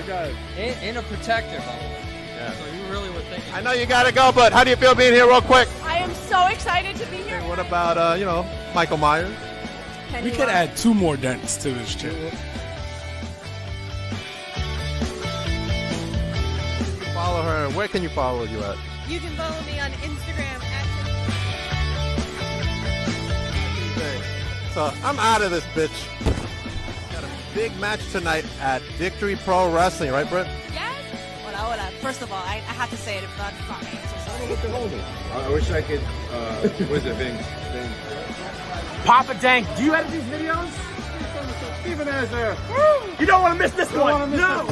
ahead. In a protector, by the way. Yeah. So you really were thinking. I know you got to go, but how do you feel being here real quick? I am so excited to be here. And what about, Michael Myers? We could add 2 more dents to this chip. Follow her. Where can you follow you at? You can follow me on Instagram at So I'm out of this bitch. Got a big match tonight at Victory Pro Wrestling, right, Britt? Yes. Hola, hola. First of all, I have to say it. If not, it's not me. I'm so sorry. I wish I could. What is it, Ving? Papa Dank, do you edit these videos? Steven is there. You don't want to miss this one. No.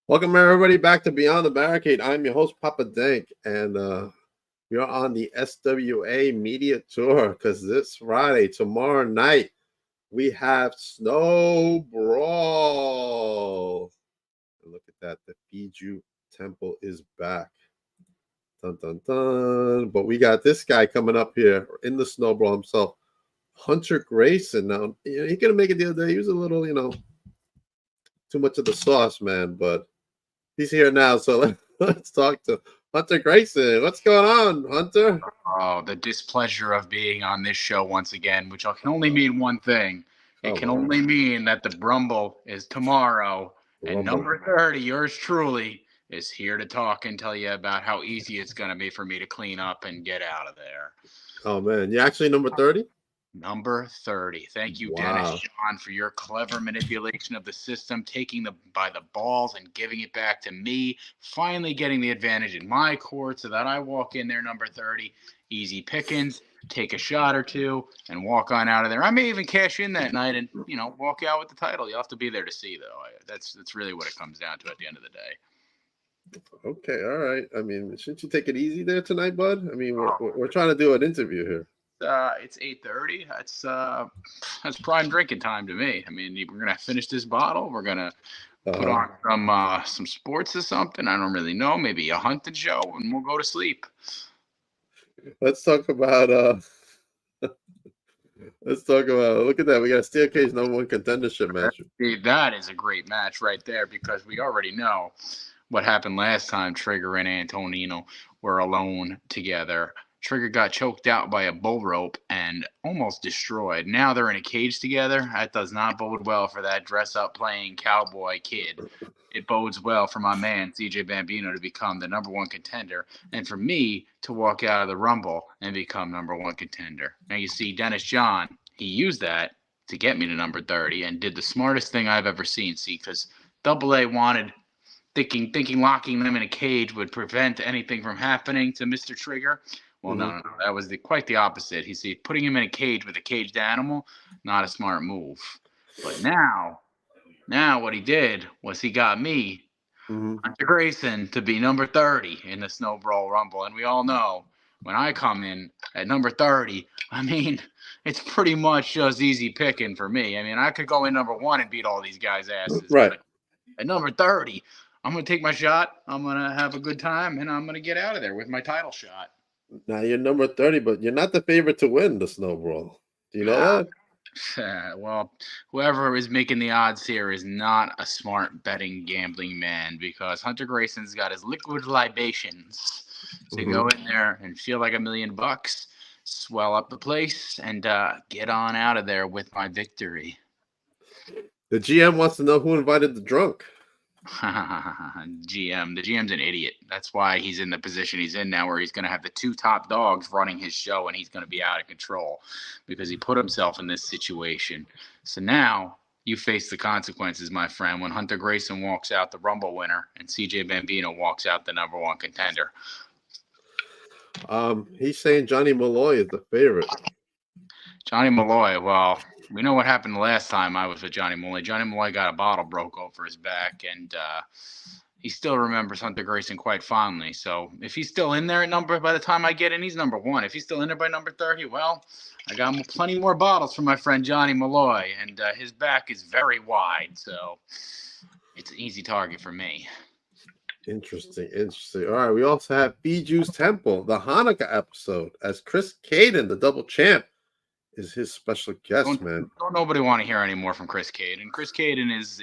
Welcome everybody back to Beyond the Barricade. I'm your host, Papa Dank, and we're on the SWA Media Tour because this Friday, tomorrow night, we have Snow Brawl. And look at that, the Fiju Temple is back. Dun, dun, dun. But we got this guy coming up here in the Snow Brawl himself, Hunter Greyson. Now, he couldn't make it the other day. He was a little, too much of the sauce, man, but he's here now, so let's talk to Hunter Greyson. What's going on, Hunter? Oh, the displeasure of being on this show once again, which can only mean one thing. It can only mean that the Brumble is tomorrow, and number 30, yours truly, is here to talk and tell you about how easy it's going to be for me to clean up and get out of there. Oh, man. You're actually number 30? Number 30. Thank you, Dennis John, for your clever manipulation of the system, taking by the balls and giving it back to me, finally getting the advantage in my court so that I walk in there number 30, easy pickings, take a shot or two, and walk on out of there. I may even cash in that night and, walk out with the title. You'll have to be there to see, though. That's really what it comes down to at the end of the day. Okay, all right. I mean, shouldn't you take it easy there tonight, bud? I mean, we're trying to do an interview here. It's 8:30. That's prime drinking time to me. I mean, we're gonna finish this bottle. We're gonna put on some sports or something. I don't really know. Maybe a hunting show, and we'll go to sleep. Let's talk about. Look at that. We got a steel cage #1 contendership match. That is a great match right there because we already know what happened last time. Trigger and Antonino were alone together. Trigger got choked out by a bull rope and almost destroyed. Now they're in a cage together. That does not bode well for that dress-up playing cowboy kid. It bodes well for my man, CJ Bambino, to become the #1 contender and for me to walk out of the Rumble and become #1 contender. Now you see, Dennis John, he used that to get me to number 30 and did the smartest thing I've ever seen. See, because AA wanted thinking locking them in a cage would prevent anything from happening to Mr. Trigger. Well, no. That was quite the opposite. Putting him in a cage with a caged animal, not a smart move. But now what he did was he got me, Hunter Greyson, to be number 30 in the Snow Brawl Rumble. And we all know when I come in at number 30, I mean, it's pretty much just easy picking for me. I mean, I could go in number 1 and beat all these guys' asses. Right. At number 30, I'm going to take my shot. I'm going to have a good time, and I'm going to get out of there with my title shot. Now you're number 30, but you're not the favorite to win the Snow Brawl. Do you know that? Well, whoever is making the odds here is not a smart betting gambling man because Hunter Greyson's got his liquid libations to go in there and feel like $1 million, swell up the place, and get on out of there with my victory. The GM wants to know who invited the drunk. The GM's an idiot. That's why he's in the position he's in now, where he's going to have the 2 top dogs running his show, and he's going to be out of control because he put himself in this situation. So now you face the consequences, my friend, when Hunter Greyson walks out the Rumble winner and CJ Bambino walks out the #1 contender. He's saying Johnny Malloy is the favorite. Johnny Malloy, well, we know what happened the last time I was with Johnny Malloy. Johnny Malloy got a bottle broke over his back, and he still remembers Hunter Greyson quite fondly. So if he's still in there by the time I get in, he's number 1. If he's still in there by number 30, well, I got plenty more bottles for my friend Johnny Malloy, and his back is very wide, so it's an easy target for me. Interesting. All right, we also have Biju's Temple, the Hanukkah episode, as Chris Caden, the double champ, is his special guest, man. Don't nobody want to hear any more from Chris Caden. Chris Caden is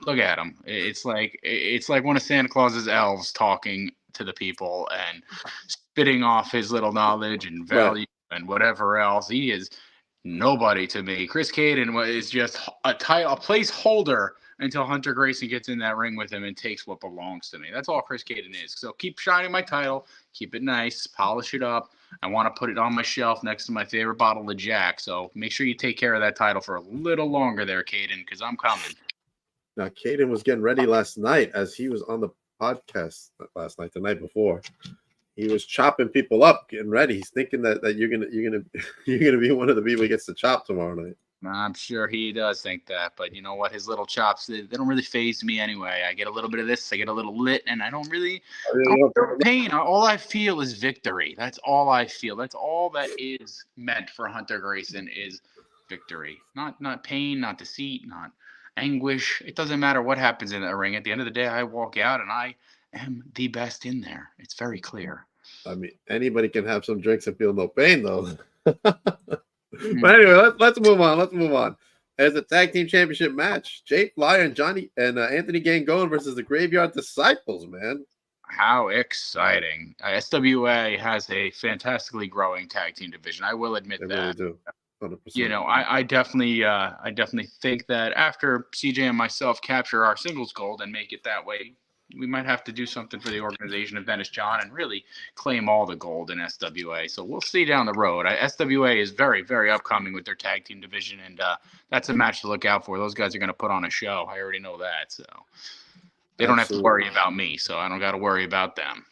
Look at him. It's like one of Santa Claus's elves talking to the people and spitting off his little knowledge and Right. value and whatever else. He is nobody to me. Chris Caden is just a placeholder until Hunter Grayson gets in that ring with him and takes what belongs to me. That's all Chris Caden is. So keep shining my title, keep it nice, polish it up. I want to put it on my shelf next to my favorite bottle of Jack. So make sure you take care of that title for a little longer there, Caden, because I'm coming. Now, Caden was getting ready last night as he was on the podcast last night, the night before. He was chopping people up, getting ready. He's thinking that you're gonna be one of the people he gets to chop tomorrow night. I'm sure he does think that, but you know what? His little chops, they don't really faze me anyway. I get a little bit of this, I get a little lit, and I don't feel pain. All I feel is victory. That's all I feel. That's all that is meant for Hunter Grayson is victory. Not pain, not deceit, not anguish. It doesn't matter what happens in that ring. At the end of the day, I walk out and I am the best in there. It's very clear. I mean, anybody can have some drinks and feel no pain, though. But anyway, let's move on. Let's move on. There's a tag team championship match: Jay Flyer and Anthony Gangone versus the Graveyard Disciples. Man, how exciting! SWA has a fantastically growing tag team division. I will admit they that. Really do. 100%. You know, I definitely think that after CJ and myself capture our singles gold and make it that way, we might have to do something for the organization of Dennis John and really claim all the gold in SWA. So we'll see down the road. SWA is very, very upcoming with their tag team division, and that's a match to look out for. Those guys are going to put on a show. I already know that. So they don't have to worry about me, so I don't got to worry about them.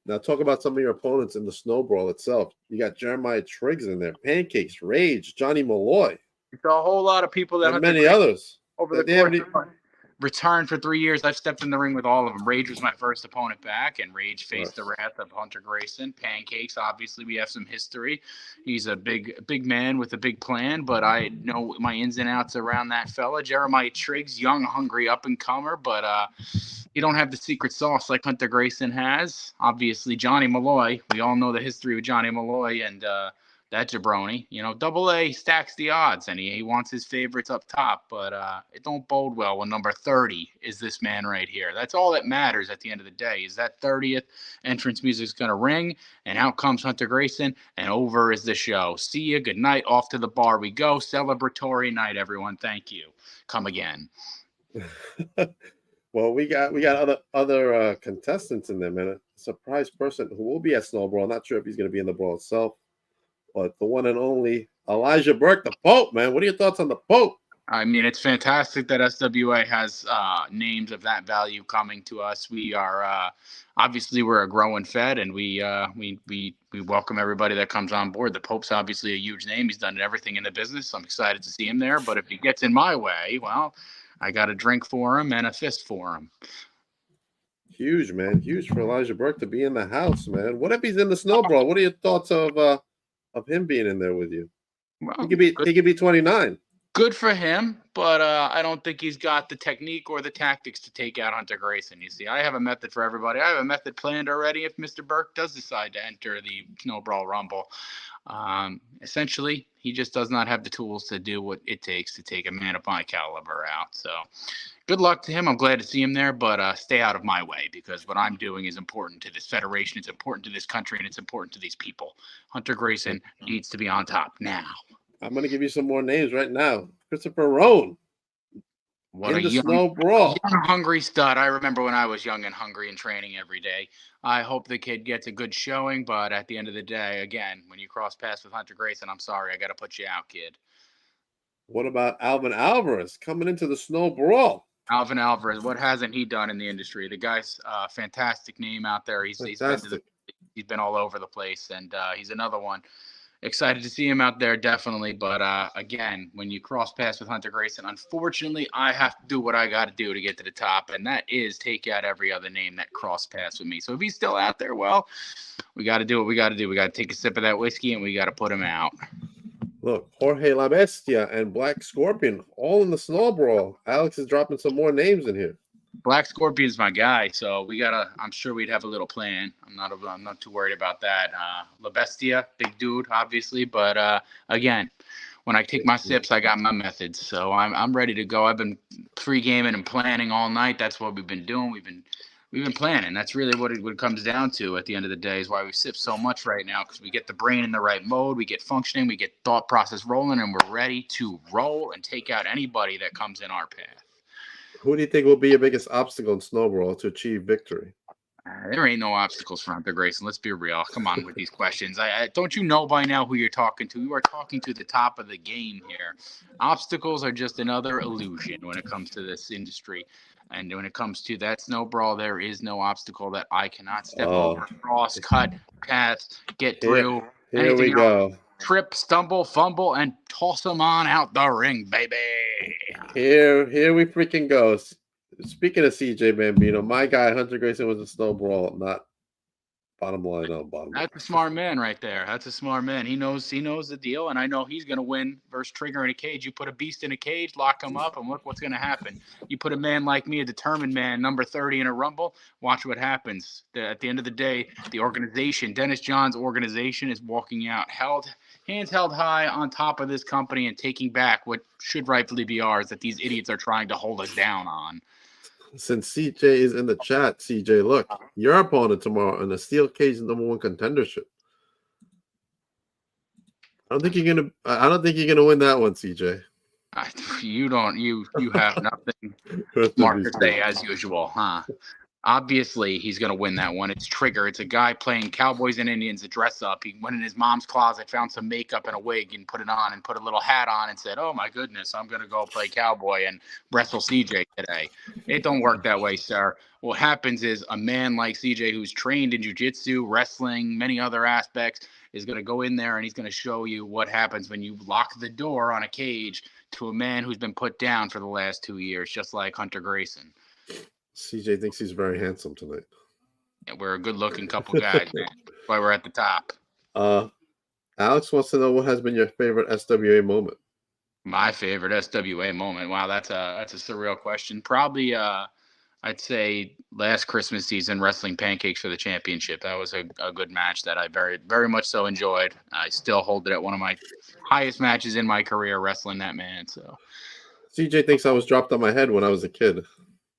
Now talk about some of your opponents in the Snow Brawl itself. You got Jeremiah Triggs in there, Pancakes, Rage, Johnny Malloy. It's a whole lot of people that and many others over the course returned for 3 years. I've stepped in the ring with all of them. Rage was my first opponent back, and Rage faced the wrath of Hunter Grayson. Pancakes, obviously, we have some history. He's a big man with a big plan, but I know my ins and outs around that fella. Jeremiah Triggs, young, hungry up-and-comer, but you don't have the secret sauce like Hunter Grayson has. Obviously, Johnny Malloy. We all know the history with Johnny Malloy and that jabroni. You know, Double A stacks the odds, and he wants his favorites up top, but it don't bode well when number 30 is this man right here. That's all that matters at the end of the day, is that 30th entrance music's going to ring, and out comes Hunter Grayson, and over is the show. See ya, good night, off to the bar we go. Celebratory night, everyone. Thank you. Come again. Well, we got other contestants in there, man. A surprise person who will be at Snow Brawl. Not sure if he's going to be in the brawl itself, but the one and only Elijah Burke, the Pope, man. What are your thoughts on the Pope? I mean, it's fantastic that SWA has names of that value coming to us. We are obviously we're a growing fed, and we welcome everybody that comes on board. The Pope's obviously a huge name. He's done everything in the business. I'm excited to see him there. But if he gets in my way, well, I got a drink for him and a fist for him. Huge, man. Huge for Elijah Burke to be in the house, man. What if he's in the Snow Brawl? What are your thoughts of him being in there with you? Well, he could be 29. Good for him, but I don't think he's got the technique or the tactics to take out Hunter Grayson. You see, I have a method for everybody. I have a method planned already if Mr. Burke does decide to enter the Snow Brawl Rumble. Essentially, he just does not have the tools to do what it takes to take a man of my caliber out. So good luck to him. I'm glad to see him there, but stay out of my way, because what I'm doing is important to this federation. It's important to this country, and it's important to these people. Hunter Grayson needs to be on top now. I'm going to give you some more names right now. Christopher Rowan. What in a the Snow Brawl. Young, hungry stud. I remember when I was young and hungry and training every day. I hope the kid gets a good showing, but at the end of the day, again, when you cross paths with Hunter Grayson, I'm sorry, I got to put you out, kid. What about Alvin Alvarez coming into the Snow Brawl? Alvin Alvarez, what hasn't he done in the industry? The guy's a fantastic name out there. He's been all over the place, and he's another one. Excited to see him out there, definitely. But again, when you cross paths with Hunter Grayson, unfortunately, I have to do what I got to do to get to the top, and that is take out every other name that cross paths with me. So if he's still out there, well, we got to do what we got to do. We got to take a sip of that whiskey, and we got to put him out. Look, Jorge La Bestia and Black Scorpion all in the Snow Brawl. Alex is dropping some more names in here. Black Scorpion's my guy, so we gotta. I'm sure we'd have a little plan. I'm not too worried about that. La Bestia, big dude, obviously, but again, when I take my sips, I got my methods. So I'm ready to go. I've been pre-gaming and planning all night. That's what we've been doing. We've been planning. That's really what it comes down to at the end of the day, is why we sip so much right now, because we get the brain in the right mode, we get functioning, we get thought process rolling, and we're ready to roll and take out anybody that comes in our path. Who do you think will be your biggest obstacle in Snowball to achieve victory? There ain't no obstacles for Hunter Greyson. Let's be real. Come on with these questions. Don't you know by now who you're talking to? You are talking to the top of the game here. Obstacles are just another illusion when it comes to this industry. And when it comes to that snow brawl, there is no obstacle that I cannot step over, cross, cut, pass, get through. Here we go. Trip, stumble, fumble, and toss them on out the ring, baby. Here we freaking go. Speaking of CJ Bambino, my guy Hunter Greyson was a snow brawl, not bottom line. That's a smart man right there. That's a smart man. He knows the deal, and I know he's going to win versus Trigger in a cage. You put a beast in a cage, lock him up, and look what's going to happen. You put a man like me, a determined man, number 30 in a rumble, watch what happens. At the end of the day, the organization, Dennis John's organization, is walking out, hands held high on top of this company and taking back what should rightfully be ours that these idiots are trying to hold us down on. Since CJ is in the chat, CJ, look, your opponent tomorrow in the steel cage #1 contendership. I don't think you're gonna win that one, CJ. You have nothing smart to say as usual, huh? Obviously, he's going to win that one. It's Trigger. It's a guy playing Cowboys and Indians to dress up. He went in his mom's closet, found some makeup and a wig, and put it on and put a little hat on and said, oh, my goodness, I'm going to go play cowboy and wrestle CJ today. It don't work that way, sir. What happens is a man like CJ, who's trained in jiu-jitsu, wrestling, many other aspects, is going to go in there and he's going to show you what happens when you lock the door on a cage to a man who's been put down for the last 2 years, just like Hunter Greyson. CJ thinks he's very handsome tonight. Yeah, we're a good-looking couple guys, man. That's why we're at the top. Alex wants to know what has been your favorite SWA moment. My favorite SWA moment. Wow, that's a surreal question. Probably, I'd say last Christmas season, wrestling pancakes for the championship. That was a good match that I very, very much so enjoyed. I still hold it at one of my highest matches in my career, wrestling that man. So, CJ thinks I was dropped on my head when I was a kid.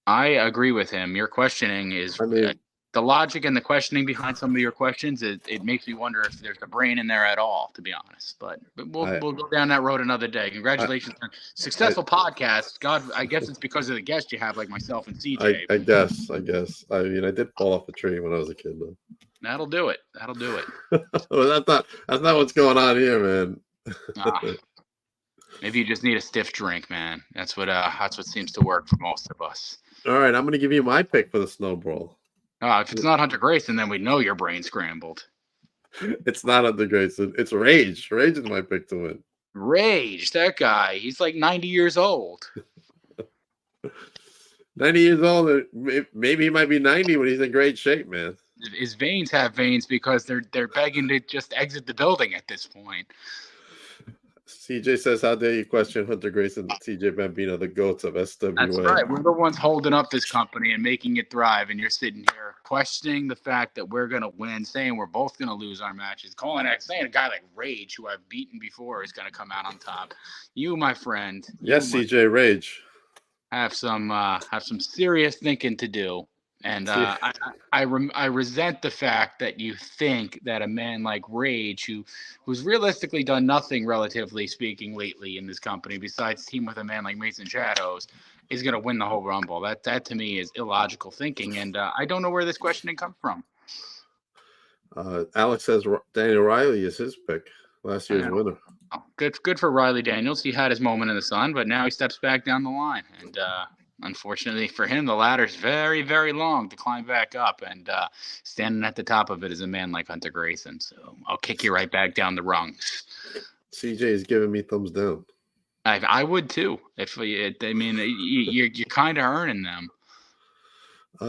I agree with him. Your questioning is the logic and the questioning behind some of your questions. It makes me wonder if there's a brain in there at all, to be honest. But we'll go down that road another day. Congratulations on successful podcast. God, I guess it's because of the guests you have, like myself and CJ. I guess. I mean, I did fall off a tree when I was a kid, though. That'll do it. Well, that's not what's going on here, man. Maybe you just need a stiff drink, man. That's what seems to work for most of us. All right, I'm going to give you my pick for the snow brawl. If it's not Hunter Greyson, then we know your brain scrambled. It's not Hunter Greyson. It's Rage. Rage is my pick to win. Rage, that guy. He's like 90 years old. 90 years old. Maybe he might be 90 when he's in great shape, man. His veins have veins because they're begging to just exit the building at this point. CJ says, how dare you question Hunter Greyson and CJ Bambino, the GOATs of SWA? That's right. We're the ones holding up this company and making it thrive, and you're sitting here questioning the fact that we're going to win, saying we're both going to lose our matches, saying a guy like Rage, who I've beaten before, is going to come out on top. You, my friend. Yes, CJ, Rage. Have some serious thinking to do. And I resent the fact that you think that a man like Rage, who's realistically done nothing, relatively speaking, lately in this company, besides team with a man like Mason Shadows, is going to win the whole Rumble. That to me is illogical thinking, and I don't know where this questioning comes from. Alex says Daniel Riley is his pick, last year's winner. Oh, good for Riley Daniels. He had his moment in the sun, but now he steps back down the line, and unfortunately for him, the ladder's very, very long to climb back up, and standing at the top of it is a man like Hunter Greyson. So I'll kick you right back down the rungs. CJ is giving me thumbs down. I would too. You're kind of earning them.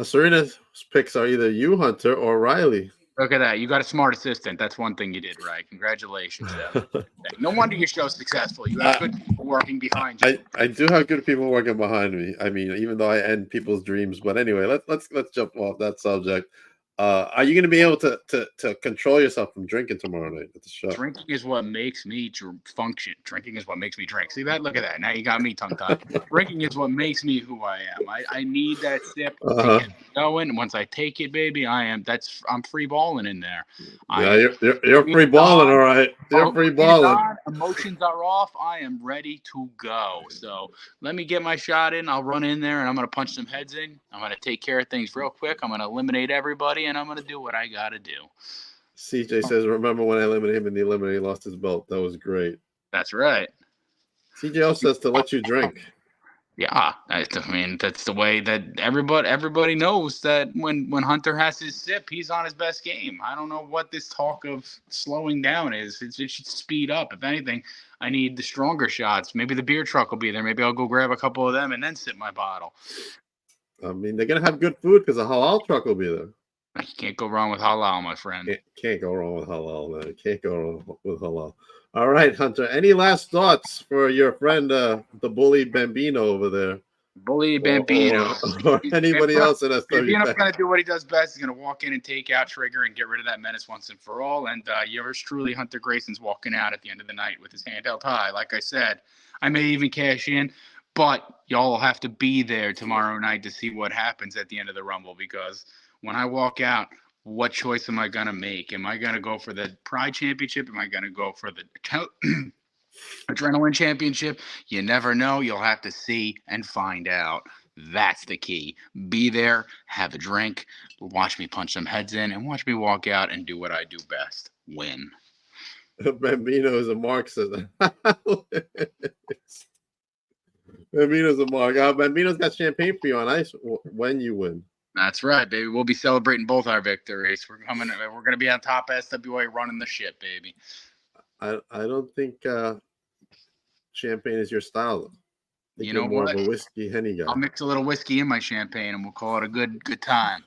Serena's picks are either you, Hunter, or Riley. Look at that. You got a smart assistant. That's one thing you did right. Congratulations. No wonder your show's successful. You have good people working behind you. I do have good people working behind me. I mean, even though I end people's dreams. But anyway, let's jump off that subject. Are you going to be able to control yourself from drinking tomorrow night at the show? Drinking is what makes me function. Drinking is what makes me drink. See that? Look at that. Now you got me tongue-tied. Drinking is what makes me who I am. I need that sip to get me going. Once I take it, baby, I'm free balling in there. Yeah, you're free balling, all right. You're free balling. Emotions are off. I am ready to go. So let me get my shot in. I'll run in there and I'm going to punch some heads in. I'm going to take care of things real quick. I'm going to eliminate everybody and I'm going to do what I got to do. CJ says, remember when I eliminated him in the eliminator, he lost his belt. That was great. That's right. CJ also says to let you drink. Yeah, I mean, that's the way that everybody knows that when Hunter has his sip, he's on his best game. I don't know what this talk of slowing down is. It should speed up. If anything, I need the stronger shots. Maybe the beer truck will be there. Maybe I'll go grab a couple of them and then sip my bottle. I mean, they're going to have good food because the halal truck will be there. You can't go wrong with halal, my friend. Can't go wrong with halal, man. Can't go wrong with halal. All right, Hunter. Any last thoughts for your friend, the bully Bambino over there? Bully Bambino. Or anybody else in SWA? Bambino's going to do what he does best. He's going to walk in and take out Trigger and get rid of that menace once and for all. And yours truly, Hunter Grayson's walking out at the end of the night with his hand held high. Like I said, I may even cash in, but y'all will have to be there tomorrow night to see what happens at the end of the Rumble, because when I walk out, what choice am I going to make? Am I going to go for the Pride Championship? Am I going to go for the Adrenaline Championship? You never know. You'll have to see and find out. That's the key. Be there, have a drink, watch me punch some heads in, and watch me walk out and do what I do best. Win. Bambino is a Marxist. Bambino's a Mark. Bambino's got champagne for you on ice when you win. That's right, baby. We'll be celebrating both our victories. We're going to be on top of SWA running the shit, baby. I don't think champagne is your style, though. You know more what? of a whiskey Henny guy. I'll mix a little whiskey in my champagne, and we'll call it a good time.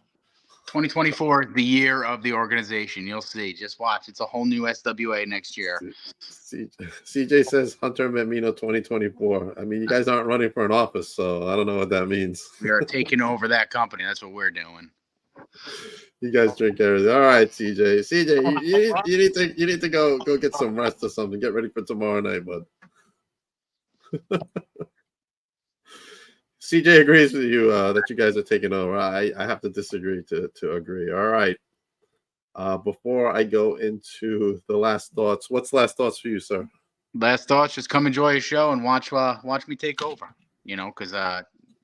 2024 is the year of the organization. You'll see. Just watch. It's a whole new SWA next year. CJ says Hunter Bambino 2024. I mean, you guys aren't running for an office, so I don't know what that means. We are taking over that company. That's what we're doing. You guys drink everything. All right, CJ. CJ, you need to go get some rest or something. Get ready for tomorrow night, bud. CJ agrees with you that you guys are taking over. I have to disagree to agree. All right. Before I go into the last thoughts, what's last thoughts for you, sir? Last thoughts, just come enjoy a show and watch me take over. You know, because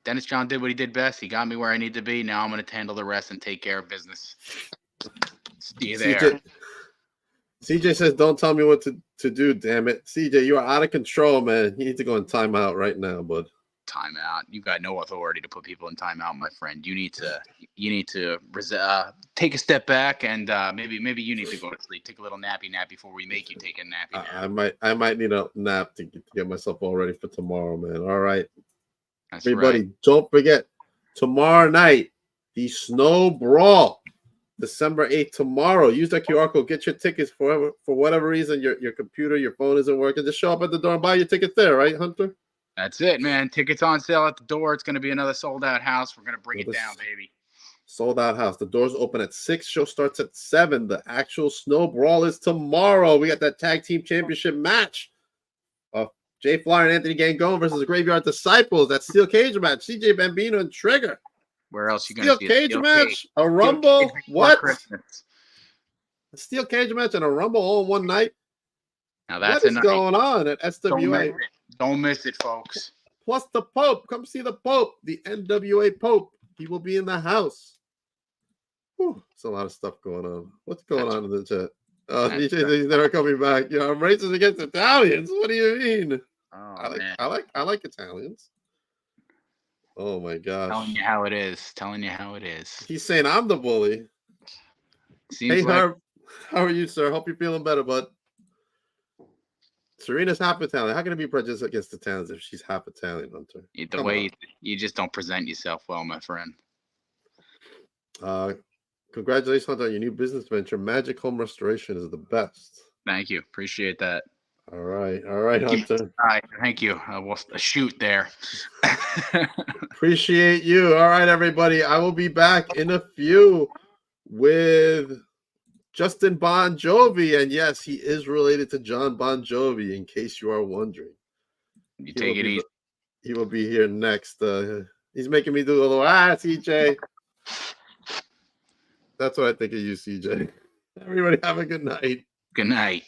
Dennis John did what he did best. He got me where I need to be. Now I'm going to handle the rest and take care of business. See you there. CJ says, don't tell me what to do, damn it. CJ, you are out of control, man. You need to go in timeout right now, bud. Timeout. You got no authority to put people in timeout, my friend. You need to take a step back and maybe you need to go to sleep. Take a little nappy nap before we make you take a nappy nap. I might need a nap to get myself all ready for tomorrow, man. All right. That's everybody, right. Don't forget tomorrow night, the Snow Brawl, December 8th. Tomorrow, use that QR code. Get your tickets for whatever reason your computer, your phone isn't working. Just show up at the door and buy your ticket there, right, Hunter? That's it, man. Tickets on sale at the door. It's going to be another sold-out house. We're going to bring it down, baby. Sold-out house. The doors open at 6. Show starts at 7. The actual Snow Brawl is tomorrow. We got that tag team championship match of Jay Flyer and Anthony Gangone versus the Graveyard Disciples. That steel cage match. CJ Bambino and Trigger. Where else you going to see a steel cage match? A Rumble? What? A steel cage match and a Rumble all in one night? Now that's what is going on at SWA? Don't miss it, folks. Plus the Pope. Come see the Pope, the NWA Pope. He will be in the house. Whew, there's a lot of stuff going on. What's going on in the chat? DJ says he's never coming back. I'm racist against Italians. What do you mean? Oh, I like Italians. Oh my gosh. Telling you how it is. He's saying I'm the bully. Hey, Herb. How are you, sir? Hope you're feeling better, bud. Serena's half Italian. How can it be prejudiced against Italians if she's half Italian, Hunter? The way you just don't present yourself well, my friend. Congratulations, Hunter, on your new business venture. Magic Home Restoration is the best. Thank you. Appreciate that. All right, Hunter. Thank you. We'll shoot there. Appreciate you. All right, everybody. I will be back in a few with Justin Bon Jovi. And yes, he is related to John Bon Jovi, in case you are wondering. You take it easy. He will be here next. He's making me do a little CJ. That's what I think of you, CJ. Everybody have a good night. Good night.